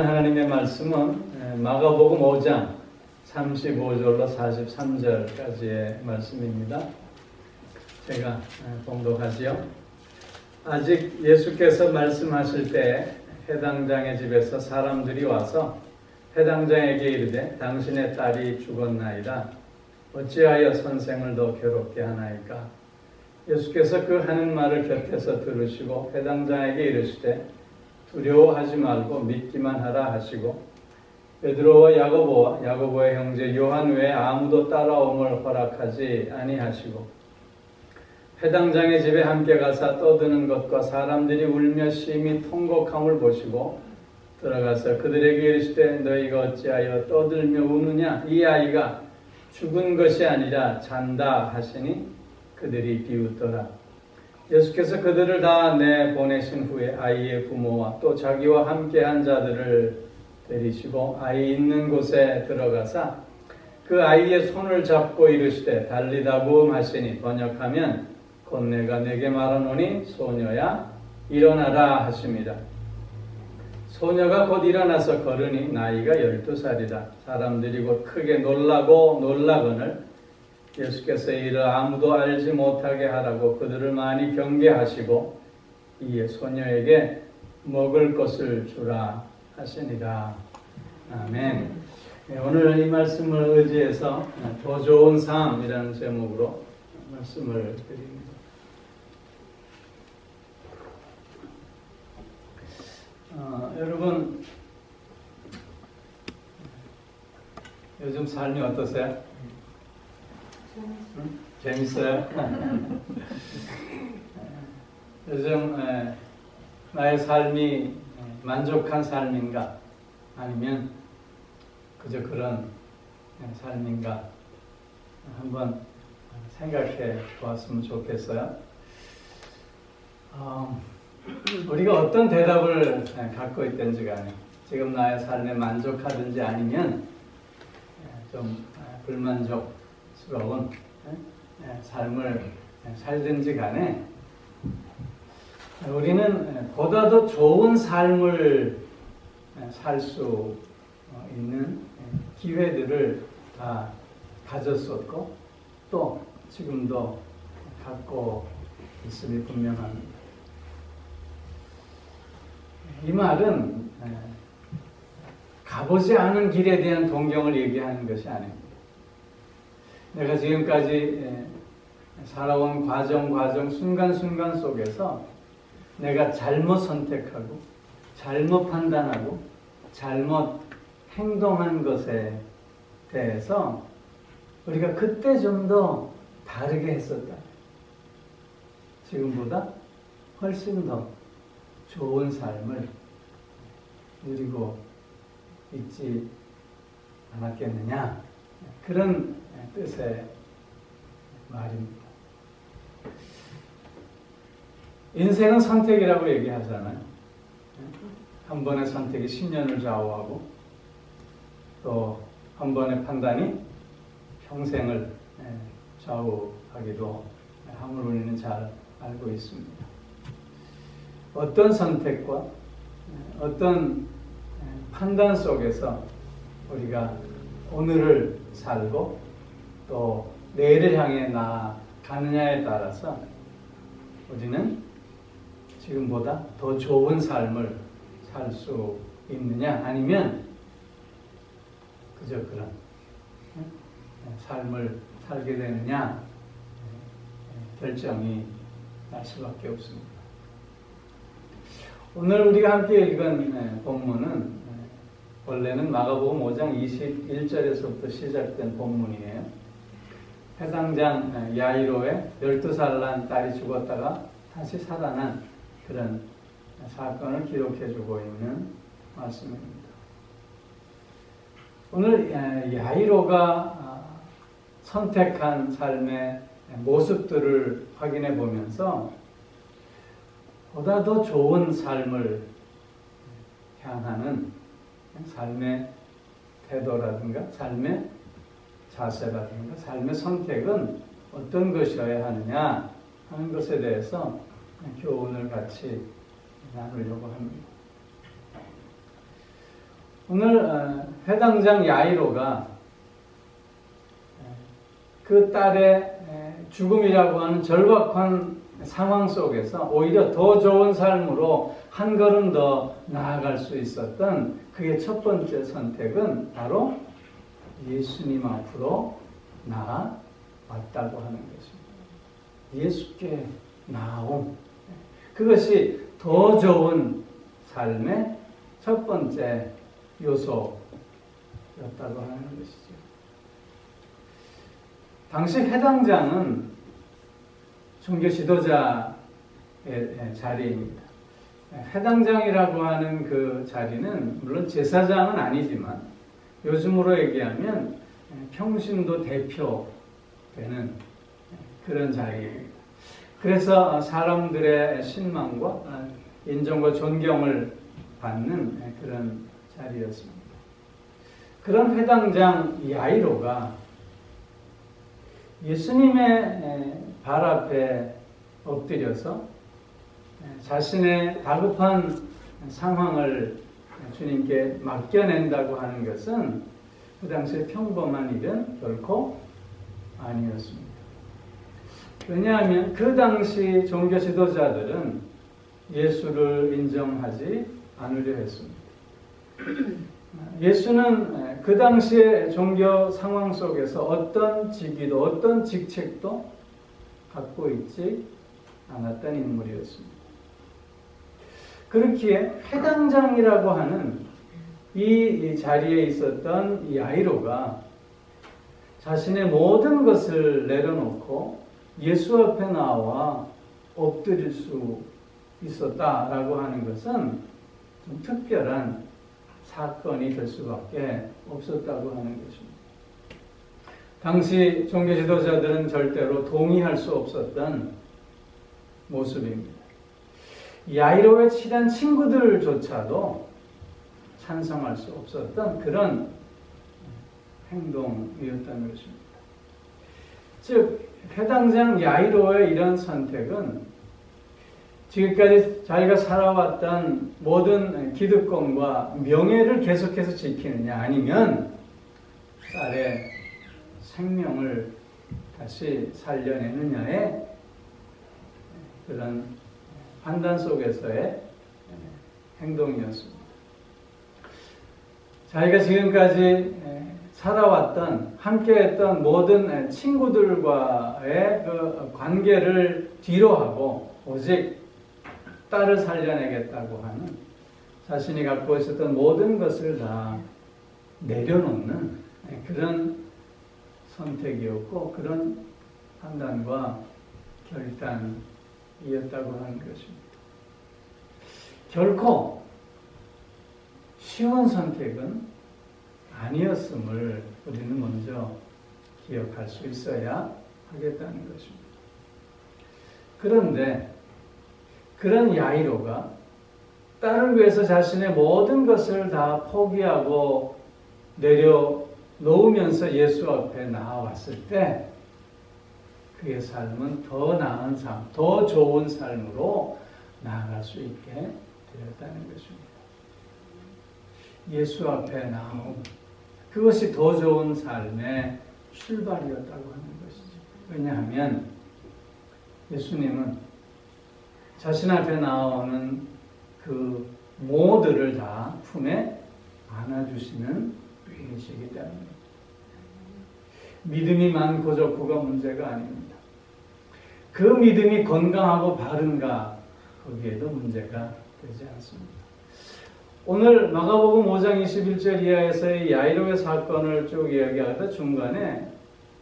하나님의 말씀은 마가복음 5장 35절로 43절까지의 말씀입니다. 제가 봉독하지요. 아직 예수께서 말씀하실 때 해당장의 집에서 사람들이 와서 해당장에게 이르되 당신의 딸이 죽었나이다. 어찌하여 선생을 더 괴롭게 하나이까? 예수께서 그 하는 말을 곁에서 들으시고 해당장에게 이르시되 두려워하지 말고 믿기만 하라 하시고 베드로와 야고보의 형제 요한 외에 아무도 따라옴을 허락하지 아니하시고 해당장의 집에 함께 가사 떠드는 것과 사람들이 울며 심히 통곡함을 보시고 들어가서 그들에게 이르시되 너희가 어찌하여 떠들며 우느냐? 이 아이가 죽은 것이 아니라 잔다 하시니 그들이 비웃더라. 예수께서 그들을 다 내보내신 후에 아이의 부모와 또 자기와 함께한 자들을 데리시고 아이 있는 곳에 들어가사 그 아이의 손을 잡고 이르시되 달리다붐 하시니 번역하면 곧 내가 내게 말하노니 소녀야 일어나라 하십니다. 소녀가 곧 일어나서 걸으니 나이가 12살이다. 사람들이 곧 크게 놀라거늘 예수께서 이를 아무도 알지 못하게 하라고 그들을 많이 경계하시고 이에 소녀에게 먹을 것을 주라 하시니라. 아멘. 오늘 이 말씀을 의지해서 더 좋은 삶이라는 제목으로 말씀을 드립니다. 여러분 요즘 삶이 어떠세요? 재밌어요? 요즘 나의 삶이 만족한 삶인가? 아니면 그저 그런 삶인가? 한번 생각해 보았으면 좋겠어요. 우리가 어떤 대답을 갖고 있든지 간에 지금 나의 삶에 만족하든지 아니면 좀 불만족스러운 삶을 살든지 간에 우리는 보다 더 좋은 삶을 살 수 있는 기회들을 다 가졌었고 또 지금도 갖고 있음이 분명합니다. 이 말은 가보지 않은 길에 대한 동경을 얘기하는 것이 아닙니다. 내가 지금까지 살아온 과정 순간순간 속에서 내가 잘못 선택하고 잘못 판단하고 잘못 행동한 것에 대해서 우리가 그때 좀 더 다르게 했었다. 지금보다 훨씬 더 좋은 삶을 누리고 있지 않았겠느냐. 그런 뜻의 말입니다. 인생은 선택이라고 얘기하잖아요. 한 번의 선택이 10년을 좌우하고 또 한 번의 판단이 평생을 좌우하기도 함을 우리는 잘 알고 있습니다. 어떤 선택과 어떤 판단 속에서 우리가 오늘을 살고 또 내일을 향해 나아가느냐에 따라서 우리는 지금보다 더 좋은 삶을 살 수 있느냐 아니면 그저 그런 삶을 살게 되느냐 결정이 날 수밖에 없습니다. 오늘 우리가 함께 읽은 본문은 원래는 마가복음 5장 21절에서부터 시작된 본문이에요. 해당장 야이로의 12살 난 딸이 죽었다가 다시 살아난 그런 사건을 기록해주고 있는 말씀입니다. 오늘 야이로가 선택한 삶의 모습들을 확인해 보면서 보다 더 좋은 삶을 향하는 삶의 태도라든가 삶의 자세라든가 삶의 선택은 어떤 것이어야 하느냐 하는 것에 대해서 교훈을 같이 나누려고 합니다. 오늘 회당장 야이로가 그 딸의 죽음이라고 하는 절박한 상황 속에서 오히려 더 좋은 삶으로 한 걸음 더 나아갈 수 있었던 그의 첫 번째 선택은 바로 예수님 앞으로 나아왔다고 하는 것입니다. 예수께 나아옴. 그것이 더 좋은 삶의 첫 번째 요소였다고 하는 것이죠. 당시 회당장은 종교 지도자의 자리입니다. 회당장이라고 하는 그 자리는 물론 제사장은 아니지만 요즘으로 얘기하면 평신도 대표되는 그런 자리입니다. 그래서 사람들의 신망과 인정과 존경을 받는 그런 자리였습니다. 그런 회당장 야이로가 예수님의 발 앞에 엎드려서 자신의 다급한 상황을 주님께 맡겨낸다고 하는 것은 그 당시에 평범한 일은 결코 아니었습니다. 왜냐하면 그 당시 종교 지도자들은 예수를 인정하지 않으려 했습니다. 예수는 그 당시의 종교 상황 속에서 어떤 직위도 어떤 직책도 갖고 있지 않았던 인물이었습니다. 그렇기에 회당장이라고 하는 이 자리에 있었던 이 야이로가 자신의 모든 것을 내려놓고 예수 앞에 나와 엎드릴 수 있었다라고 하는 것은 좀 특별한 사건이 될 수밖에 없었다고 하는 것입니다. 당시 종교 지도자들은 절대로 동의할 수 없었던 모습입니다. 야이로의 친한 친구들조차도 찬성할 수 없었던 그런 행동이었다는 것입니다. 즉, 회당장 야이로의 이런 선택은 지금까지 자기가 살아왔던 모든 기득권과 명예를 계속해서 지키느냐, 아니면 딸의 생명을 다시 살려내느냐의 그런 판단 속에서의 행동이었습니다. 자기가 지금까지 살아왔던, 함께했던 모든 친구들과의 그 관계를 뒤로하고 오직 딸을 살려내겠다고 하는, 자신이 갖고 있었던 모든 것을 다 내려놓는 그런 선택이었고 그런 판단과 결단이었다고 하는 것입니다. 결코 쉬운 선택은 아니었음을 우리는 먼저 기억할 수 있어야 하겠다는 것입니다. 그런데 그런 야이로가 딸을 위해서 자신의 모든 것을 다 포기하고 내려놓으면서 예수 앞에 나아왔을 때 그의 삶은 더 나은 삶, 더 좋은 삶으로 나아갈 수 있게 되었다는 것입니다. 예수 앞에 나옴, 그것이 더 좋은 삶의 출발이었다고 하는 것이죠. 왜냐하면 예수님은 자신 앞에 나오는 그 모두를 다 품에 안아주시는 분이시기 때문입니다. 믿음이 많고 적고가 문제가 아닙니다. 그 믿음이 건강하고 바른가, 거기에도 문제가 되지 않습니다. 오늘 마가복음 5장 21절 이하에서의 야이로의 사건을 쭉 이야기하다 중간에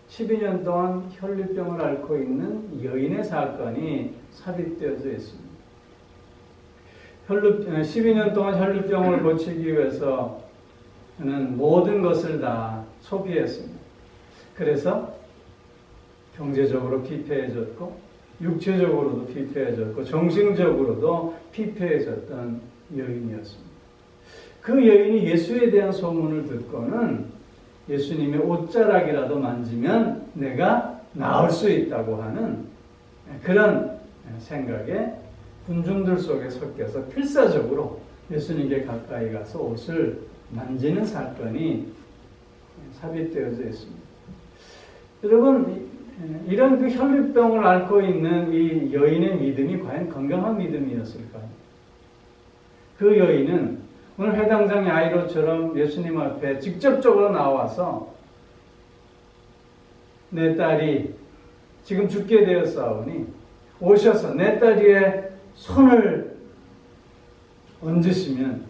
12년 동안 혈류병을 앓고 있는 여인의 사건이 삽입되어져 있습니다. 12년 동안 혈류병을 고치기 위해서 그는 모든 것을 다 소비했습니다. 그래서 경제적으로 피폐해졌고 육체적으로도 피폐해졌고 정신적으로도 피폐해졌던 여인이었습니다. 그 여인이 예수에 대한 소문을 듣고는 예수님의 옷자락이라도 만지면 내가 나을 수 있다고 하는 그런 생각에 군중들 속에 섞여서 필사적으로 예수님께 가까이 가서 옷을 만지는 사건이 삽입되어져 있습니다. 여러분, 이런 그 혈류병을 앓고 있는 이 여인의 믿음이 과연 건강한 믿음이었을까요? 그 여인은 오늘 회당장 야이로처럼 예수님 앞에 직접적으로 나와서 내 딸이 지금 죽게 되었사오니 오셔서 내 딸 위에 손을 얹으시면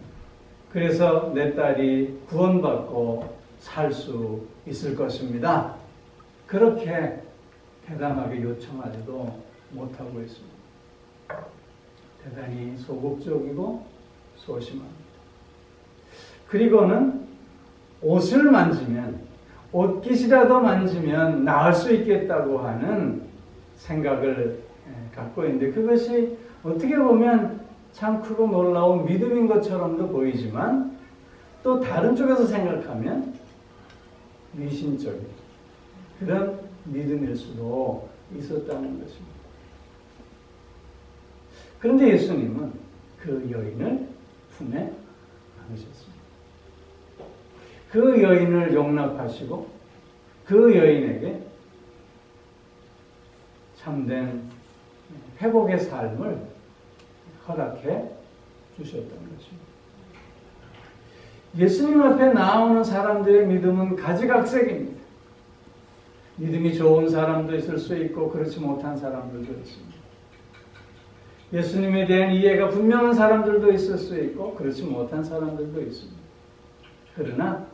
그래서 내 딸이 구원받고 살 수 있을 것입니다. 그렇게 대담하게 요청하지도 못하고 있습니다. 대단히 소극적이고 소심합니다. 그리고는 옷을 만지면, 옷깃이라도 만지면 나을 수 있겠다고 하는 생각을 갖고 있는데 그것이 어떻게 보면 참 크고 놀라운 믿음인 것처럼도 보이지만 또 다른 쪽에서 생각하면 미신적인 그런 믿음일 수도 있었다는 것입니다. 그런데 예수님은 그 여인을 품에 안으셨습니다. 그 여인을 용납하시고 그 여인에게 참된 회복의 삶을 허락해 주셨던 것입니다. 예수님 앞에 나오는 사람들의 믿음은 가지각색입니다. 믿음이 좋은 사람도 있을 수 있고 그렇지 못한 사람들도 있습니다. 예수님에 대한 이해가 분명한 사람들도 있을 수 있고 그렇지 못한 사람들도 있습니다. 그러나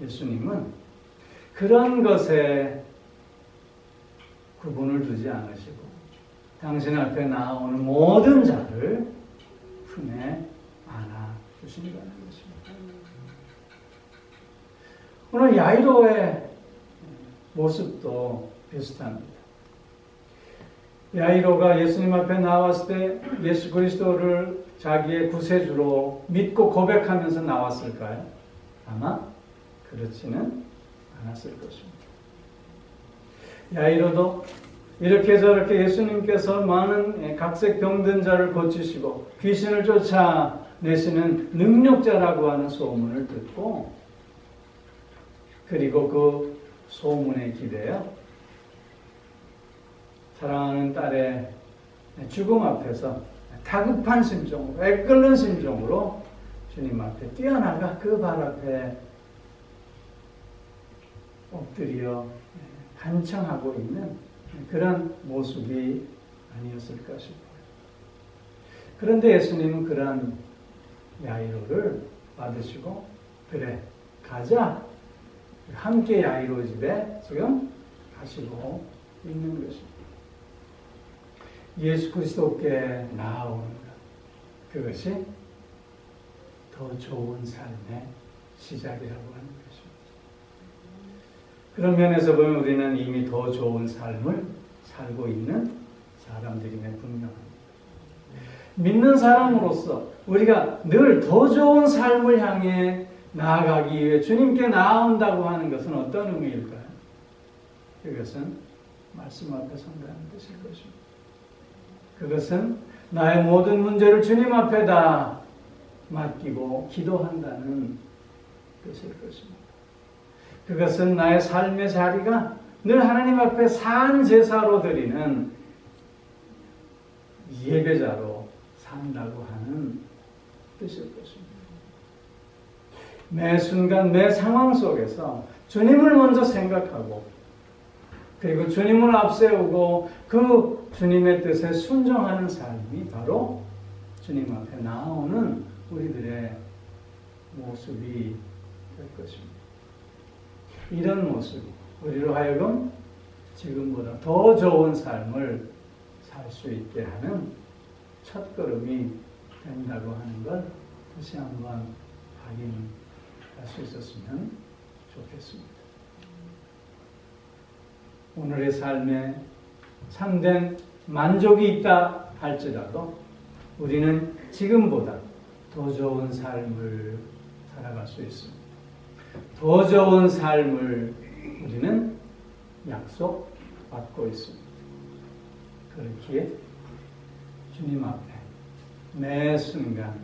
예수님은 그런 것에 구분을 두지 않으시고 당신 앞에 나오는 모든 자를 품에 안아 주신다는 것입니다. 오늘 야이로의 모습도 비슷합니다. 야이로가 예수님 앞에 나왔을 때 예수 그리스도를 자기의 구세주로 믿고 고백하면서 나왔을까요? 아마 그렇지는 않았을 것입니다. 야이로도 이렇게 저렇게 예수님께서 많은 각색 병든 자를 고치시고 귀신을 쫓아내시는 능력자라고 하는 소문을 듣고 그리고 그 소문에 기대어 사랑하는 딸의 죽음 앞에서 다급한 심정으로 애끓는 심정으로 주님 앞에 뛰어나가 그 발 앞에 엎드려 간청하고 있는 그런 모습이 아니었을까 싶어요. 그런데 예수님은 그런 야이로를 받으시고 그래 가자 함께 야이로 집에 지금 가시고 있는 것입니다. 예수 그리스도께 나아오는 것 그것이 더 좋은 삶의 시작이라고 하는 것입니다. 그런 면에서 보면 우리는 이미 더 좋은 삶을 살고 있는 사람들임에 분명합니다. 믿는 사람으로서 우리가 늘 더 좋은 삶을 향해 나아가기 위해 주님께 나아온다고 하는 것은 어떤 의미일까요? 그것은 말씀 앞에 선가하는 뜻일 것입니다. 그것은 나의 모든 문제를 주님 앞에다 맡기고 기도한다는 뜻일 것입니다. 그것은 나의 삶의 자리가 늘 하나님 앞에 산 제사로 드리는 예배자로 산다고 하는 뜻일 것입니다. 매 순간 매 상황 속에서 주님을 먼저 생각하고 그리고 주님을 앞세우고 그 주님의 뜻에 순종하는 삶이 바로 주님 앞에 나오는 우리들의 모습이 될 것입니다. 이런 모습이 우리로 하여금 지금보다 더 좋은 삶을 살 수 있게 하는 첫걸음이 된다고 하는 걸 다시 한번 확인할 수 있었으면 좋겠습니다. 오늘의 삶에 참된 만족이 있다 할지라도 우리는 지금보다 더 좋은 삶을 살아갈 수 있습니다. 더 좋은 삶을 우리는 약속받고 있습니다. 그렇기에 주님 앞에 매 순간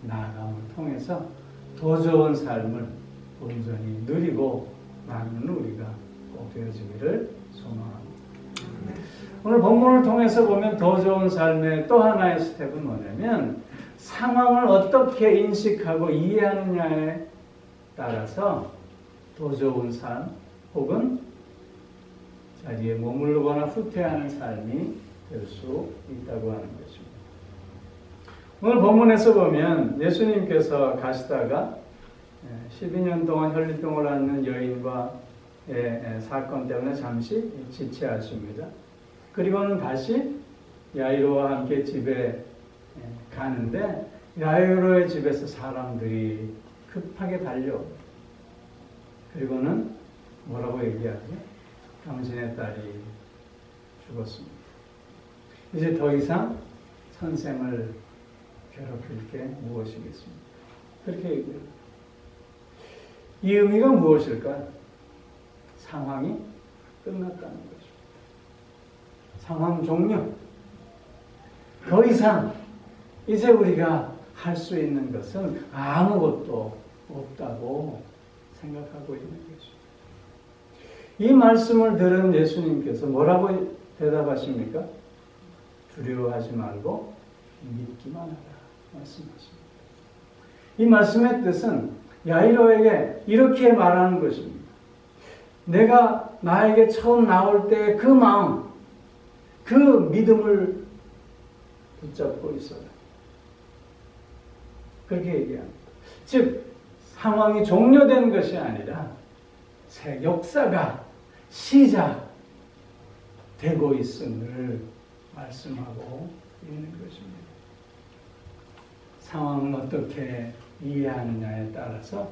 나아감을 통해서 더 좋은 삶을 온전히 누리고 나누는 우리가 꼭 되어지기를 소망합니다. 오늘 본문을 통해서 보면 더 좋은 삶의 또 하나의 스텝은 뭐냐면 상황을 어떻게 인식하고 이해하느냐에 따라서 더 좋은 삶 혹은 자기에 머무르거나 후퇴하는 삶이 될 수 있다고 하는 것입니다. 오늘 본문에서 보면 예수님께서 가시다가 12년 동안 혈류병을 앓는 여인과의 사건 때문에 잠시 지체하십니다. 그리고는 다시 야이로와 함께 집에 가는데 야이로의 집에서 사람들이 급하게 달려옵니다. 그리고는 뭐라고 얘기하죠? 당신의 딸이 죽었습니다. 이제 더 이상 선생을 괴롭힐 게 무엇이겠습니까? 그렇게 얘기해요. 이 의미가 무엇일까요? 상황이 끝났다는 거죠. 상황 종료. 더 이상 이제 우리가 할 수 있는 것은 아무것도 없다고 생각하고 있는 거죠. 이 말씀을 들은 예수님께서 뭐라고 대답하십니까? 두려워하지 말고 믿기만 하라 말씀하십니다. 이 말씀의 뜻은 야이로에게 이렇게 말하는 것입니다. 내가 나에게 처음 나올 때 그 마음, 그 믿음을 붙잡고 있어라. 그렇게 얘기합니다. 즉 상황이 종료된 것이 아니라 새 역사가 시작되고 있음을 말씀하고 있는 것입니다. 상황을 어떻게 이해하느냐에 따라서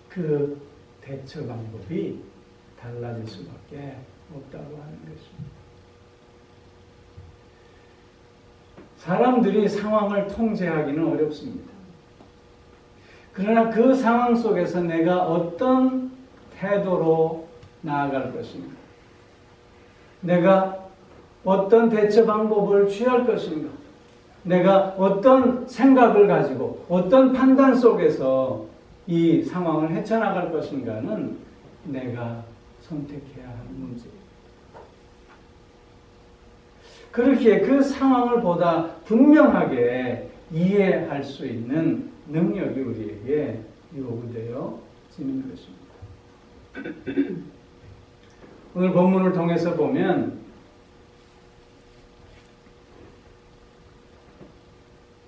그 대처 방법이 달라질 수밖에 없다고 하는 것입니다. 사람들이 상황을 통제하기는 어렵습니다. 그러나 그 상황 속에서 내가 어떤 태도로 나아갈 것인가? 내가 어떤 대처 방법을 취할 것인가? 내가 어떤 생각을 가지고 어떤 판단 속에서 이 상황을 헤쳐나갈 것인가는 내가 선택해야 하는 문제입니다. 그렇게 그 상황을 보다 분명하게 이해할 수 있는 능력이 우리에게 요구되어지는 것입니다. 오늘 본문을 통해서 보면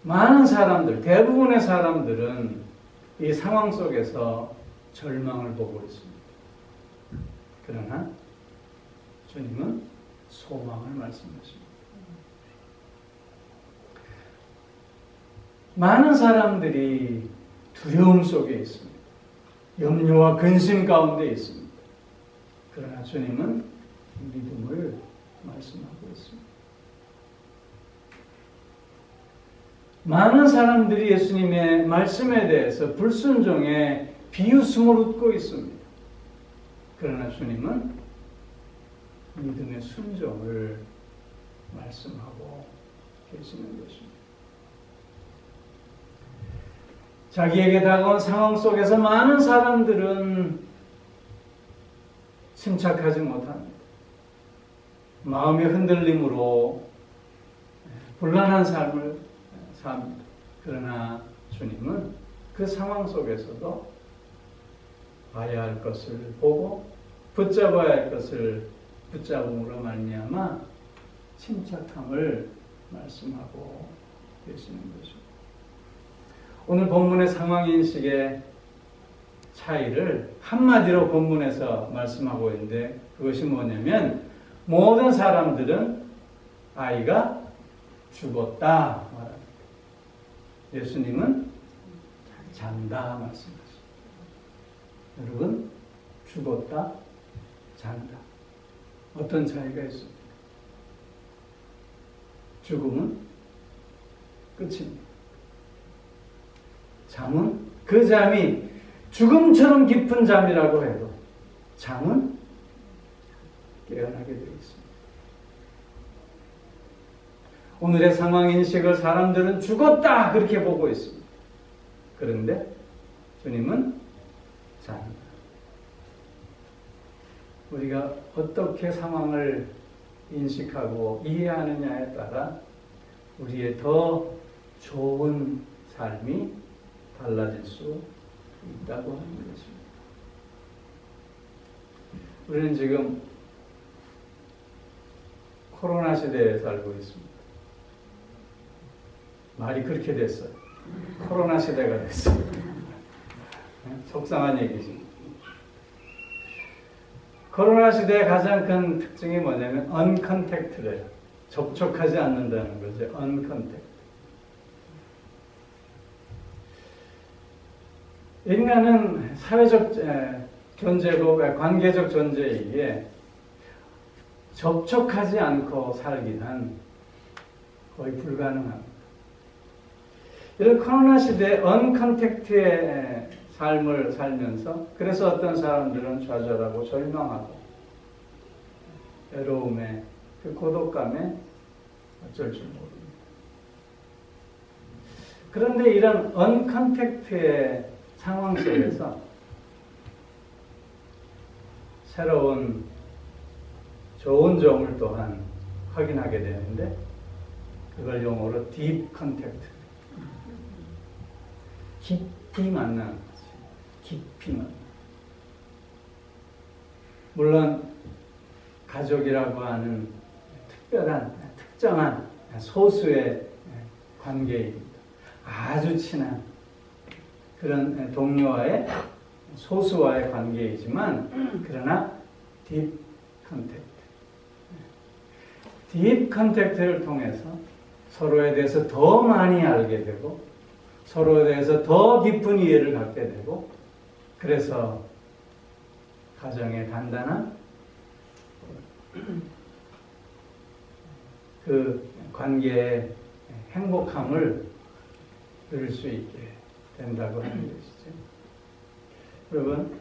많은 사람들, 대부분의 사람들은 이 상황 속에서 절망을 보고 있습니다. 그러나 주님은 소망을 말씀하십니다. 많은 사람들이 두려움 속에 있습니다. 염려와 근심 가운데 있습니다. 그러나 주님은 믿음을 말씀하고 있습니다. 많은 사람들이 예수님의 말씀에 대해서 불순종에 비웃음을 웃고 있습니다. 그러나 주님은 믿음의 순종을 말씀하고 계시는 것입니다. 자기에게 다가온 상황 속에서 많은 사람들은 침착하지 못합니다. 마음의 흔들림으로 곤란한 삶을 삽니다. 그러나 주님은 그 상황 속에서도 봐야 할 것을 보고 붙잡아야 할 것을 붙잡음으로 말미암아 침착함을 말씀하고 계시는 것입니다. 오늘 본문의 상황인식의 차이를 한마디로 본문에서 말씀하고 있는데 그것이 뭐냐면 모든 사람들은 아이가 죽었다 말합니다. 예수님은 잔다 말씀하십니다. 여러분 죽었다 잔다 어떤 차이가 있습니까? 죽음은 끝입니다. 잠은 그 잠이 죽음처럼 깊은 잠이라고 해도 잠은 깨어나게 되어 있습니다. 오늘의 상황인식을 사람들은 죽었다 그렇게 보고 있습니다. 그런데 주님은 잔다. 우리가 어떻게 상황을 인식하고 이해하느냐에 따라 우리의 더 좋은 삶이 달라질 수 있다고 하는 것입니다. 우리는 지금 코로나 시대에 살고 있습니다. 말이 그렇게 됐어요. 코로나 시대가 됐어요. 속상한 얘기지. 코로나 시대의 가장 큰 특징이 뭐냐면 언컨택트래요. 접촉하지 않는다는 거죠. 언컨택트. 인간은 사회적 존재고 관계적 존재이기에 접촉하지 않고 살기는 거의 불가능합니다. 이런 코로나 시대에 언컨택트의 삶을 살면서 그래서 어떤 사람들은 좌절하고 절망하고 외로움에 그 고독감에 어쩔 줄 모릅니다. 그런데 이런 언컨택트의 상황 속에서 새로운 좋은 점을 또한 확인하게 되는데 그걸 영어로 deep contact, 깊이 만나는 거죠. 깊이 만나는. 물론 가족이라고 하는 특별한 특정한 소수의 관계입니다. 아주 친한 그런 동료와의 소수와의 관계이지만 그러나 딥 컨택트. 딥 컨택트를 통해서 서로에 대해서 더 많이 알게 되고 서로에 대해서 더 깊은 이해를 갖게 되고 그래서 가정의 단단한 그 관계의 행복함을 누릴 수 있게 된다고 하는 것이죠. 여러분,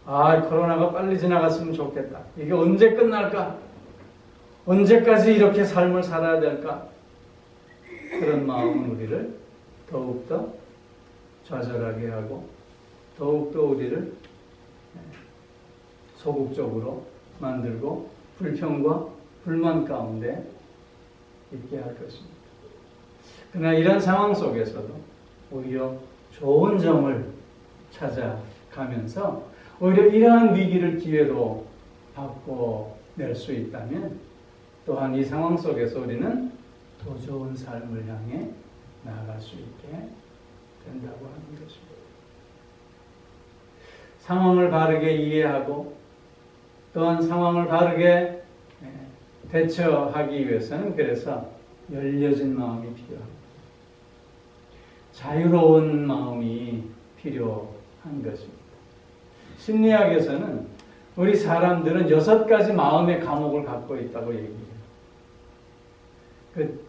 코로나가 빨리 지나갔으면 좋겠다. 이게 언제 끝날까? 언제까지 이렇게 삶을 살아야 될까? 그런 마음은 우리를 더욱더 좌절하게 하고 더욱더 우리를 소극적으로 만들고 불평과 불만 가운데 있게 할 것입니다. 그러나 이런 상황 속에서도 오히려 좋은 점을 찾아가면서 오히려 이러한 위기를 기회로 바꿔낼 수 있다면 또한 이 상황 속에서 우리는 더 좋은 삶을 향해 나아갈 수 있게 된다고 하는 것입니다. 상황을 바르게 이해하고 또한 상황을 바르게 대처하기 위해서는 그래서 열려진 마음이 필요합니다. 자유로운 마음이 필요한 것입니다. 심리학에서는 우리 사람들은 6가지 마음의 감옥을 갖고 있다고 얘기해요. 그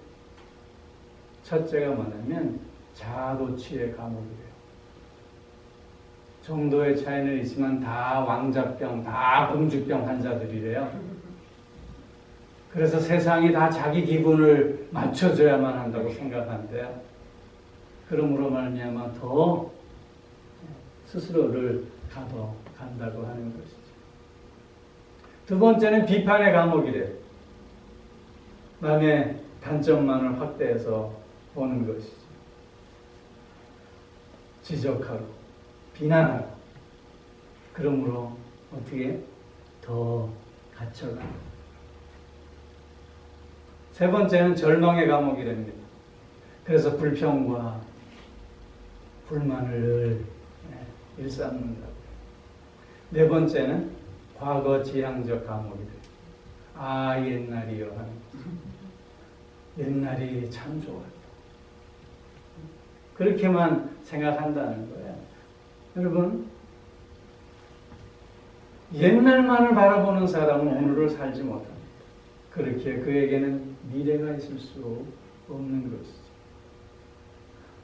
첫째가 뭐냐면 자아도취의 감옥이래요. 정도의 차이는 있지만 다 왕자병, 다 공주병 환자들이래요. 그래서 세상이 다 자기 기분을 맞춰줘야만 한다고 생각하는데요. 그러므로 말미암아 더 스스로를 가둬간다고 하는 것이죠. 두 번째는 비판의 감옥이래요. 남의 단점만을 확대해서 보는 것이죠. 지적하고 비난하고 그러므로 어떻게 더 갇혀가고 세 번째는 절망의 감옥이랍니다. 그래서 불평과 불만을 늘 일삼는다고. 네 번째는 과거 지향적 감옥이래요. 옛날이요 하는 거죠. 옛날이 참 좋았다. 그렇게만 생각한다는 거예요. 여러분, 옛날만을 바라보는 사람은 오늘을 살지 못합니다. 그렇게 그에게는 미래가 있을 수 없는 것이죠.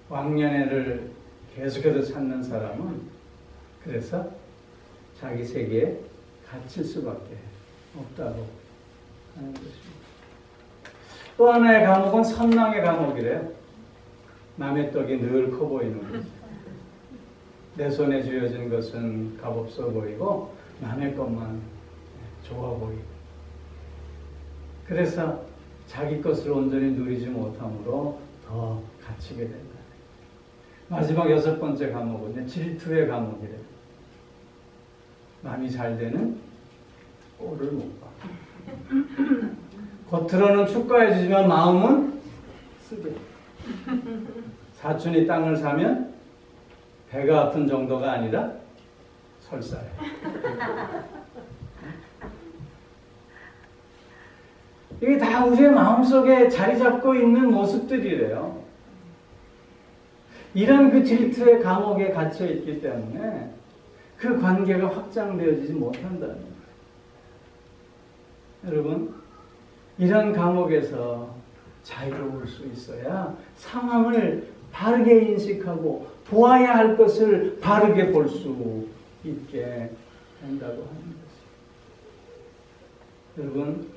왕년애를 계속해서 찾는 사람은 그래서 자기 세계에 갇힐 수밖에 없다고 하는 것입니다. 또 하나의 감옥은 선망의 감옥이래요. 남의 떡이 늘 커 보이는 거죠. 내 손에 쥐어진 것은 값없어 보이고 남의 것만 좋아 보이고, 그래서 자기 것을 온전히 누리지 못함으로 더 갇히게 된다. 마지막 6번째 과목은 질투의 과목이래요. 남이 잘 되는 꼴을 못 봐. 겉으로는 축하해주지만 마음은 쓰게. 사촌이 땅을 사면 배가 아픈 정도가 아니라 설사해. 이게 다 우리의 마음속에 자리 잡고 있는 모습들이래요. 이런 그 질투의 감옥에 갇혀 있기 때문에 그 관계가 확장되어지지 못한다는 거예요. 여러분, 이런 감옥에서 자유로울 수 있어야 상황을 바르게 인식하고 보아야 할 것을 바르게 볼 수 있게 된다고 하는 것이죠. 여러분,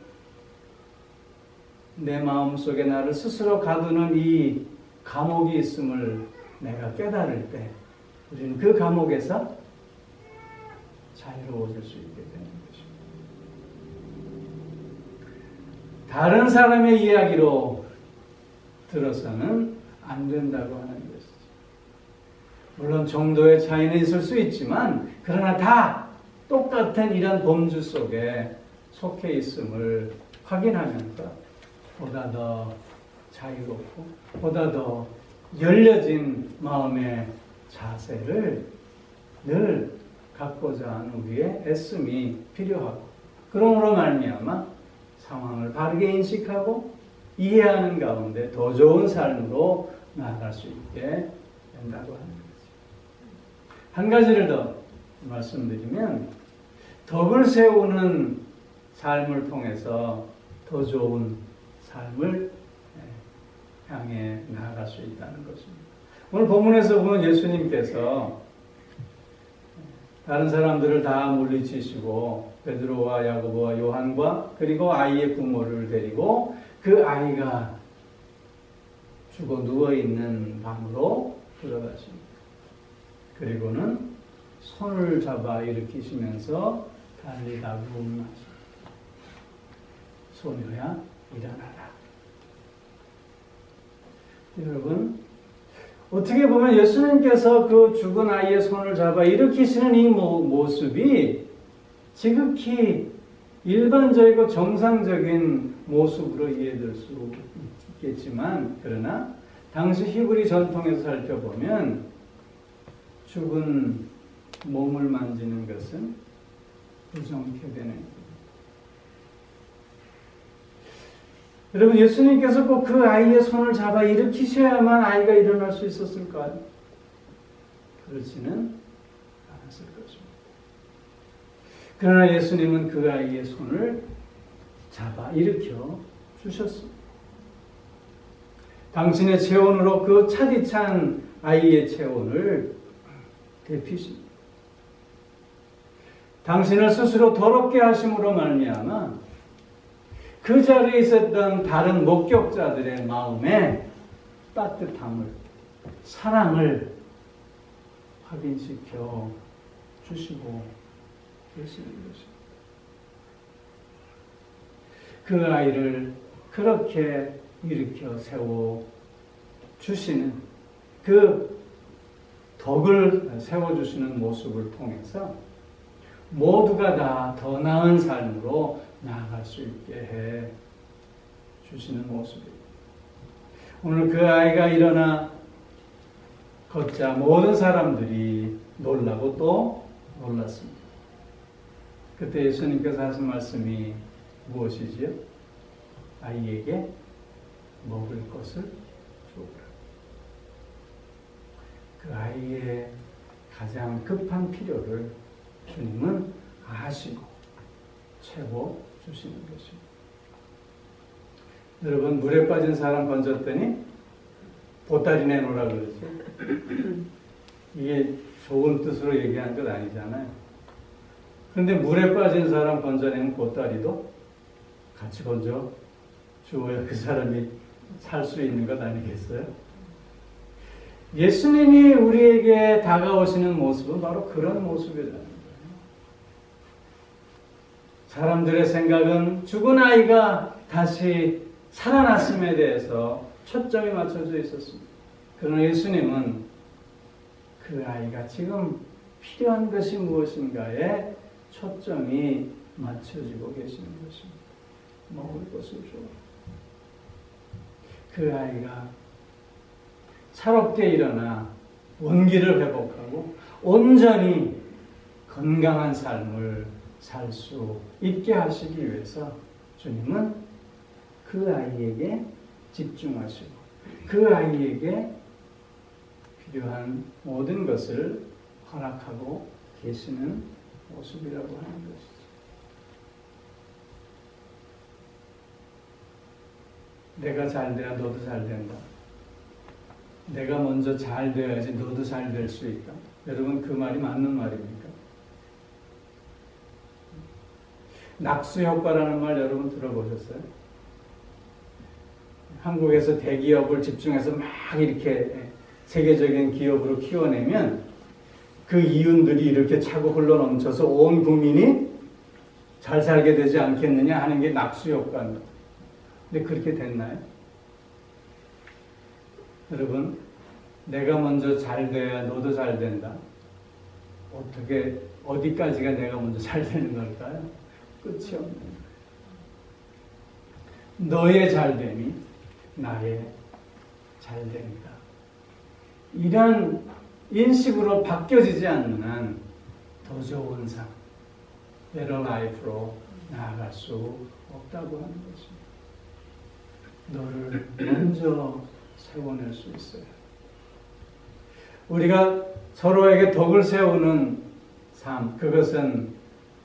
내 마음속에 나를 스스로 가두는 이 감옥이 있음을 내가 깨달을 때 우리는 그 감옥에서 자유로워질 수 있게 되는 것입니다. 다른 사람의 이야기로 들어서는 안 된다고 하는 것이죠. 물론 정도의 차이는 있을 수 있지만 그러나 다 똑같은 이런 범주 속에 속해 있음을 확인하면서 보다 더 자유롭고 보다 더 열려진 마음의 자세를 늘 갖고자 하는 우리의 애씀이 필요하고, 그러므로 말미암아 상황을 바르게 인식하고 이해하는 가운데 더 좋은 삶으로 나아갈 수 있게 된다고 하는 거죠. 한 가지를 더 말씀드리면, 덕을 세우는 삶을 통해서 더 좋은 삶을 향해 나아갈 수 있다는 것입니다. 오늘 본문에서 보면 예수님께서 다른 사람들을 다 물리치시고 베드로와 야고보와 요한과 그리고 아이의 부모를 데리고 그 아이가 죽어 누워있는 방으로 들어가십니다. 그리고는 손을 잡아 일으키시면서 달리다고 하십니다. 소녀야 일어나라. 여러분, 어떻게 보면 예수님께서 그 죽은 아이의 손을 잡아 일으키시는 이 모습이 지극히 일반적이고 정상적인 모습으로 이해될 수 있겠지만, 그러나 당시 히브리 전통에서 살펴보면 죽은 몸을 만지는 것은 부정케 되는 거예요. 여러분, 예수님께서 꼭 그 아이의 손을 잡아 일으키셔야만 아이가 일어날 수 있었을까요? 그렇지는 않았을 것입니다. 그러나 예수님은 그 아이의 손을 잡아 일으켜 주셨습니다. 당신의 체온으로 그 차디찬 아이의 체온을 데피십니다. 당신을 스스로 더럽게 하심으로 말미암아 그 자리에 있었던 다른 목격자들의 마음에 따뜻함을, 사랑을 확인시켜 주시고 계시는 것입니다. 그 아이를 그렇게 일으켜 세워 주시는, 그 덕을 세워주시는 모습을 통해서 모두가 다 더 나은 삶으로 나아갈 수 있게 해 주시는 모습입니다. 오늘 그 아이가 일어나 걷자 모든 사람들이 놀라고 또 놀랐습니다. 그때 예수님께서 하신 말씀이 무엇이지요? 아이에게 먹을 것을 주어라. 그 아이의 가장 급한 필요를 주님은 아시고 채워 주시는 것입니다. 여러분, 물에 빠진 사람 건졌더니 보따리 내놓으라 그러죠. 이게 좋은 뜻으로 얘기한 것 아니잖아요. 그런데 물에 빠진 사람 건져내는 보따리도 같이 건져 주어야 그 사람이 살 수 있는 것 아니겠어요? 예수님이 우리에게 다가오시는 모습은 바로 그런 모습이라는 거예요. 사람들의 생각은 죽은 아이가 다시 살아났음에 대해서 초점이 맞춰져 있었습니다. 그러나 예수님은 그 아이가 지금 필요한 것이 무엇인가에 초점이 맞춰지고 계시는 것입니다. 먹을 것을 줘. 그 아이가 차롭게 일어나 원기를 회복하고 온전히 건강한 삶을 살 수 있게 하시기 위해서 주님은 그 아이에게 집중하시고 그 아이에게 필요한 모든 것을 허락하고 계시는 모습이라고 하는 것이죠. 내가 잘 돼야 너도 잘 된다. 내가 먼저 잘 돼야지 너도 잘 될 수 있다. 여러분 그 말이 맞는 말입니까? 낙수 효과라는 말 여러분 들어보셨어요? 한국에서 대기업을 집중해서 막 이렇게 세계적인 기업으로 키워내면 그 이윤들이 이렇게 차고 흘러넘쳐서 온 국민이 잘 살게 되지 않겠느냐 하는 게 낙수 효과입니다. 근데 그렇게 됐나요? 여러분, 내가 먼저 잘 돼야 너도 잘 된다. 어떻게, 어디까지가 내가 먼저 잘 되는 걸까요? 끝이 없는 거예요. 너의 잘됨이 나의 잘됨이다. 이런 인식으로 바뀌어지지 않는 한 더 좋은 삶, better life로 나아갈 수 없다고 하는 것입니다. 너를 먼저 세워낼 수 있어요. 우리가 서로에게 덕을 세우는 삶, 그것은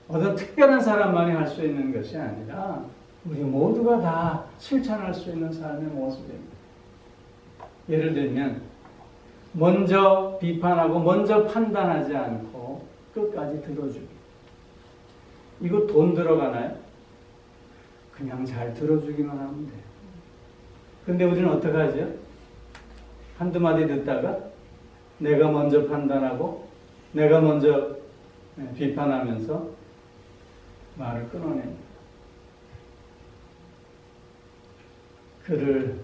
어떤 특별한 사람만이 할 수 있는 것이 아니라 우리 모두가 다 실천할 수 있는 삶의 모습입니다. 예를 들면 먼저 비판하고 먼저 판단하지 않고 끝까지 들어주기. 이거 돈 들어가나요? 그냥 잘 들어주기만 하면 돼요. 근데 우리는 어떻게 하죠? 한두 마디 듣다가 내가 먼저 판단하고 내가 먼저 비판하면서 말을 끊어냅니다. 그를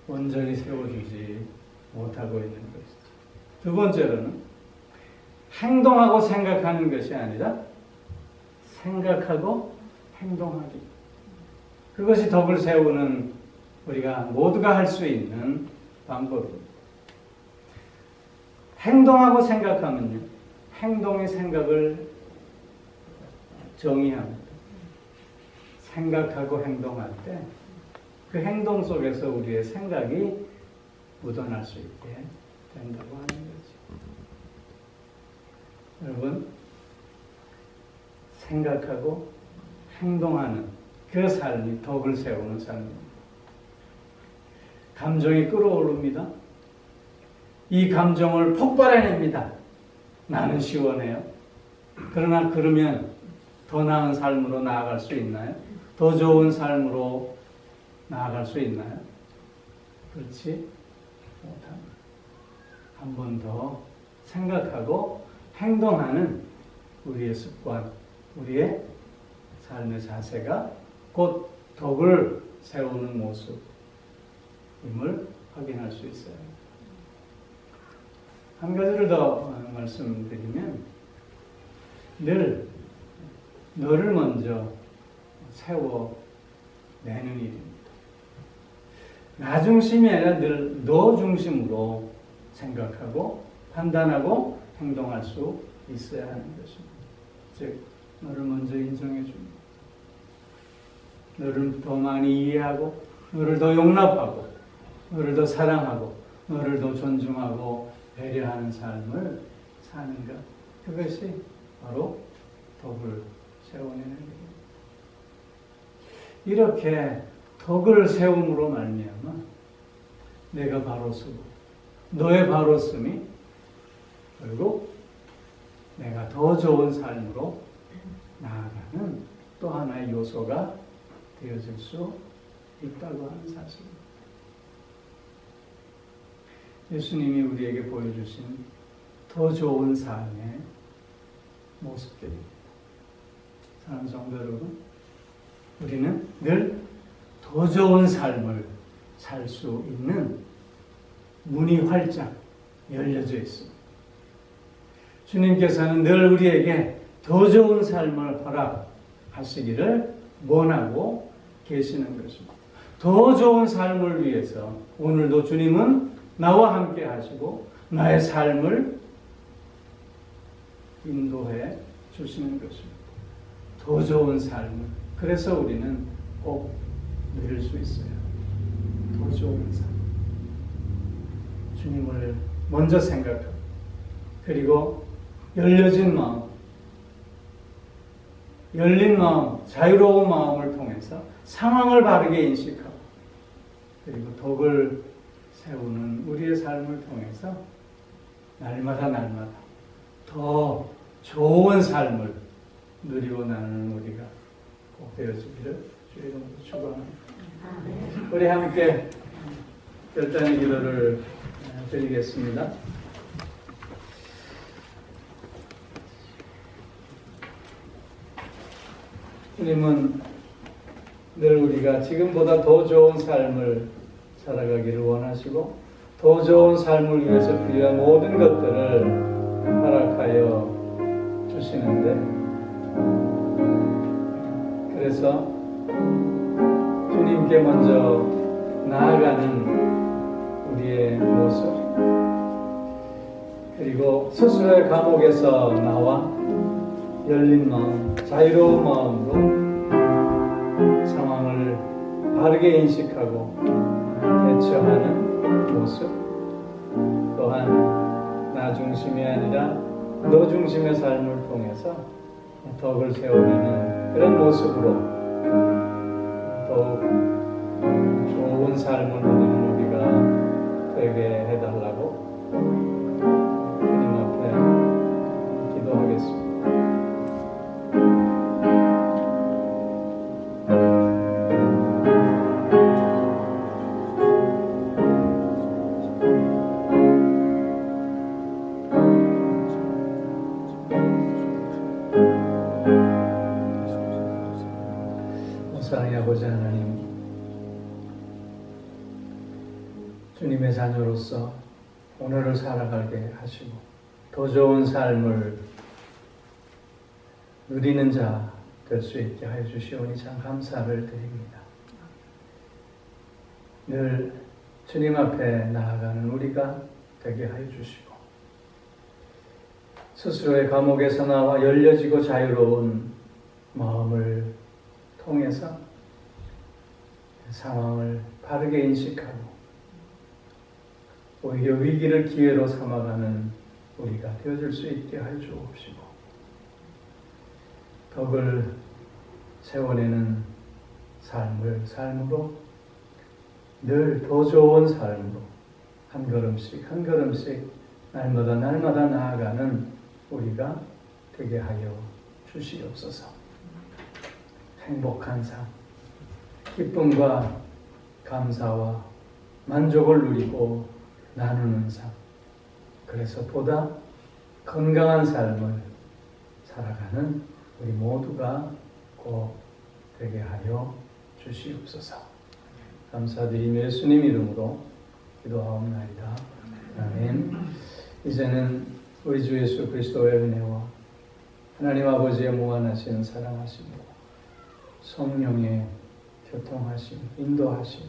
온전히 세워주지 못하고 있는 것이죠. 두 번째로는 행동하고 생각하는 것이 아니라 생각하고 행동하기. 그것이 덕을 세우는 우리가 모두가 할 수 있는 방법입니다. 행동하고 생각하면요, 행동의 생각을 정의합니다. 생각하고 행동할 때 그 행동 속에서 우리의 생각이 묻어날 수 있게 된다고 하는 거죠. 여러분, 생각하고 행동하는 그 삶이 덕을 세우는 삶입니다. 감정이 끌어오릅니다. 이 감정을 폭발해냅니다. 나는 시원해요. 그러나 그러면 더 나은 삶으로 나아갈 수 있나요? 더 좋은 삶으로 나아갈 수 있나요? 그렇지 못합니다. 한 번 더 생각하고 행동하는 우리의 습관, 우리의 삶의 자세가 곧 덕을 세우는 모습임을 확인할 수 있어요. 한 가지를 더 말씀드리면 늘 너를 먼저 세워내는 일입니다. 나 중심이 아니라 늘 너 중심으로 생각하고 판단하고 행동할 수 있어야 하는 것입니다. 즉, 너를 먼저 인정해 줍니다. 너를 더 많이 이해하고 너를 더 용납하고 너를 더 사랑하고 너를 더 존중하고 배려하는 삶을 사는 것. 그것이 바로 덕을 세워내는 일입니다. 이렇게 덕을 세움으로 말미암아 내가 바로 서고 너의 바로 씀이 결국 내가 더 좋은 삶으로 나아가는 또 하나의 요소가 되어질 수 있다고 하는 사실입니다. 예수님이 우리에게 보여주신 더 좋은 삶의 모습들입니다. 사랑하는 성도 여러분, 우리는 늘 더 좋은 삶을 살 수 있는 문이 활짝 열려져 있습니다. 주님께서는 늘 우리에게 더 좋은 삶을 허락하시기를 원하고 계시는 것입니다. 더 좋은 삶을 위해서 오늘도 주님은 나와 함께 하시고 나의 삶을 인도해 주시는 것입니다. 더 좋은 삶을. 그래서 우리는 꼭 누릴 수 있어요. 더 좋은 삶. 주님을 먼저 생각하고, 그리고 열려진 마음, 열린 마음, 자유로운 마음을 통해서 상황을 바르게 인식하고, 그리고 덕을 세우는 우리의 삶을 통해서 날마다 더 좋은 삶을 누리고 나누는 우리가 꼭 되어지기를 주의 이름으로 축원합니다. 우리 함께 결단의 기도를 드리겠습니다. 주님은 늘 우리가 지금보다 더 좋은 삶을 살아가기를 원하시고 더 좋은 삶을 위해서 필요한 모든 것들을 허락하여 주시는데, 그래서 주님께 먼저 나아가는 우리의 모습, 그리고 스스로의 감옥에서 나와 열린 마음, 자유로운 마음으로 상황을 바르게 인식하고 대처하는 모습, 또한 나 중심이 아니라 너 중심의 삶을 통해서 덕을 세워내는 그런 모습으로 더욱 좋은 삶을 누리는 우리가 되게 해달라고 주님 앞에 기도하겠습니다. 사랑의 아버지 하나님, 주님의 자녀로서 오늘을 살아가게 하시고 더 좋은 삶을 누리는 자 될 수 있게 하여 주시오니 참 감사를 드립니다. 늘 주님 앞에 나아가는 우리가 되게 하여 주시고 스스로의 감옥에서 나와 열려지고 자유로운 마음을 통해서 상황을 바르게 인식하고 오히려 위기를 기회로 삼아가는 우리가 되어줄 수 있게 하여 주옵시고, 덕을 세워내는 삶으로 늘 더 좋은 삶으로 한 걸음씩 날마다 나아가는 우리가 되게 하여 주시옵소서. 행복한 삶, 기쁨과 감사와 만족을 누리고 나누는 삶, 그래서 보다 건강한 삶을 살아가는 우리 모두가 꼭 되게 하여 주시옵소서. 감사드리며 예수님 이름으로 기도하옵나이다. 아멘. 이제는 우리 주 예수 그리스도의 은혜와 하나님 아버지의 무한하신 사랑하심과 성령의 교통하심, 인도하심,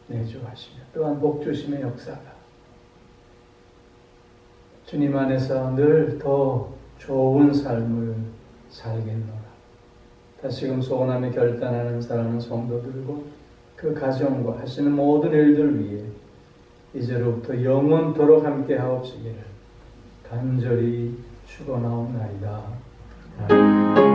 내주하심, 또한 복주심의 역사가 주님 안에서 늘 더 좋은 삶을 살겠노라. 다시금 소원하며 결단하는 사랑하는 성도들과 그 가정과 하시는 모든 일들 위해 이제로부터 영원토록 함께 하옵시기를 간절히 축원하옵나이다. 아멘.